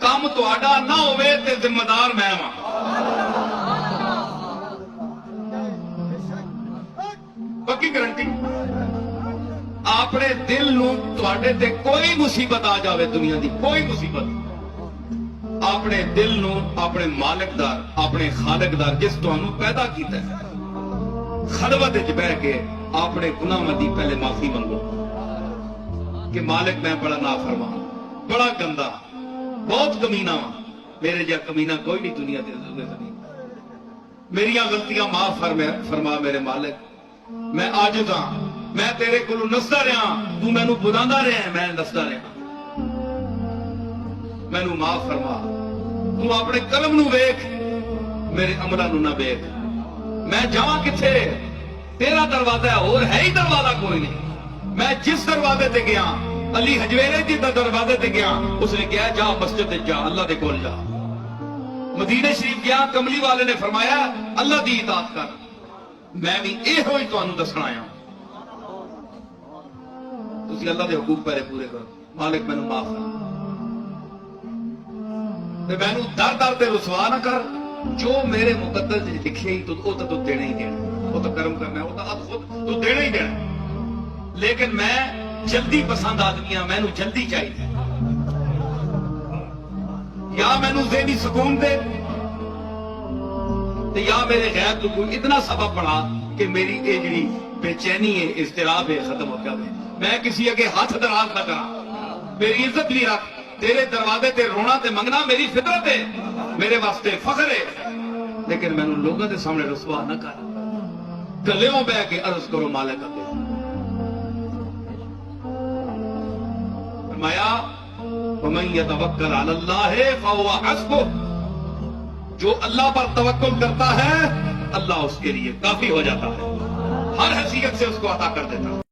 کام تہاڈا نہ ہوئے تے ذمہ دار میں ہاں. پکی گارنٹی. اپنے دل نو تہاڈے تے کوئی مصیبت آ جاوے دنیا دی کوئی مصیبت اپنے دل نو اپنے مالک دار اپنے خالق دار جس تانوں پیدا کیتا ہے خلوت وچ بیٹھ کے اپنے گناہاں دی پہلے معافی منگو کہ مالک میں بڑا نافرمان بڑا گندا بہت کمینہ ہاں. میرے جا کمینہ کوئی نہیں دنیا دے زمین. میریاں غلطیاں معاف فرما میرے مالک. میں عاجز ہاں. میں تیرے کولوں نسدا رہا تو مینوں بلاندا رہا ہے میں نسدا رہا. مینوں معاف فرما. تو اپنے قلم نو ویکھ میرے عملاں نو نہ ویکھ. میں جاواں کتھے تیرا دروازہ ہے اور ہے ہی دروازہ کوئی نہیں. میں جس دروازے تے گیا علی حجویرے جی دا دروازے تے گیا اس نے کہا جا مسجد تے جا اللہ دے کول جا. مدینہ شریف گیا کملی والے نے فرمایا اللہ دی اطاعت کر. میں بھی ایہو ہی تانوں دسنا آیا تسی اللہ دے حقوق پورے کرو. مالک مینوں معاف کر تے مینوں در در تے رسوا نہ کر. جو میرے مقدر لکھے ہی تو دینا ہی دینا. وہ تو کرم کرنا ہے وہ تو خود تو دینا ہی دینا. لیکن میں جلدی پسند آدمی ہاں. مینوں جلدی چاہیے. یا مینوں ذہنی سکون دے یا میرے غیب تو کوئی اتنا سبب بنا کہ میری یہ جڑی بے چینی ہے اضطراب ہے ختم ہو جائے. میں کسی اگے ہاتھ دراز نہ کرا. میری عزت بھی رکھ. تیرے دروازے تے رونا تے منگنا میری فطرت ہے میرے واسطے فخر ہے. لیکن مینوں لوگوں کے سامنے رسوا نہ کر. گلیوں بہ کے عرض کرو مالک اگے. فرمایا وَمَن يَتَوَكَّلْ عَلَى اللَّهِ فَهُوَ حَسْبُهُ. جو اللہ پر توکل کرتا ہے اللہ اس کے لیے کافی ہو جاتا ہے. ہر حیثیت سے اس کو عطا کر دیتا ہے.